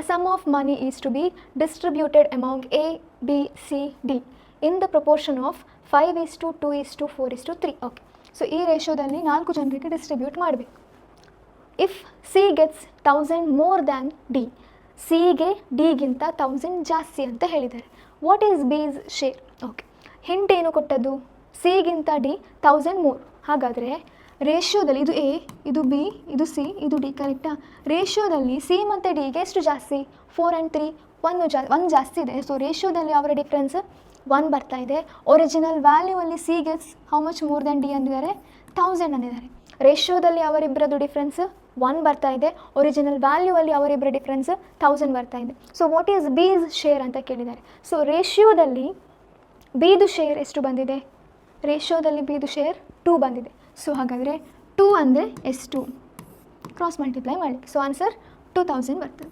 A sum of money is to be distributed among A, B, C, D in the proportion of 5:2:4:3. Okay, so ಈ ರೇಷೋದಲ್ಲಿ 4 ಜನರಿಗೆ distribute ಮಾಡಬೇಕು. If C gets 1000 more than D, ಸಿಗೆ ಡಿಗಿಂತ 1000 ಜಾಸ್ತಿ ಅಂತ ಹೇಳಿದ್ದಾರೆ. What is B's share? Okay, hint ಏನು ಕೊಟ್ಟದ್ದು? ಸಿಗಿಂತ ಡಿ 1000 ಮೋರ್. ಹಾಗಾದರೆ ರೇಷಿಯೋದಲ್ಲಿ ಇದು ಎ, ಇದು ಬಿ, ಇದು ಸಿ, ಇದು ಡಿ, ಕರೆಕ್ಟಾ? ರೇಷಿಯೋದಲ್ಲಿ ಸಿ ಮತ್ತು ಡಿಗೆ ಎಷ್ಟು ಜಾಸ್ತಿ? 4 and 3, 1 ಜಾಸ್ತಿ ಇದೆ. ಸೊ ರೇಷಿಯೋದಲ್ಲಿ ಅವರ ಡಿಫ್ರೆನ್ಸ್ 1 ಬರ್ತಾ ಇದೆ. ಒರಿಜಿನಲ್ ವ್ಯಾಲ್ಯೂ ಅಲ್ಲಿ C gets how much more than D ಅಂದಿದ್ದಾರೆ? 1000 ಅಂದಿದ್ದಾರೆ. ರೇಷಿಯೋದಲ್ಲಿ ಅವರಿಬ್ಬರದ್ದು ಡಿಫ್ರೆನ್ಸ್ 1 ಬರ್ತಾ ಇದೆ. ಒರಿಜಿನಲ್ ವ್ಯಾಲ್ಯೂ ಅಲ್ಲಿ ಅವರಿಬ್ಬರ ಡಿಫ್ರೆನ್ಸ್ 1000 ಬರ್ತಾ ಇದೆ. So what is B's share ಅಂತ ಕೇಳಿದ್ದಾರೆ. ಸೊ ರೇಷಿಯೋದಲ್ಲಿ ಬಿದು ಶೇರ್ ಎಷ್ಟು ಬಂದಿದೆ? ರೇಷಿಯೋದಲ್ಲಿ ಬಿದು ಶೇರ್ 2 ಬಂದಿದೆ. ಸೊ ಹಾಗಾದರೆ 2 ಅಂದರೆ ಎಷ್ಟು? ಕ್ರಾಸ್ ಮಲ್ಟಿಪ್ಲೈ ಮಾಡಿ. ಸೊ ಆನ್ಸರ್ 2000 ಬರ್ತದೆ.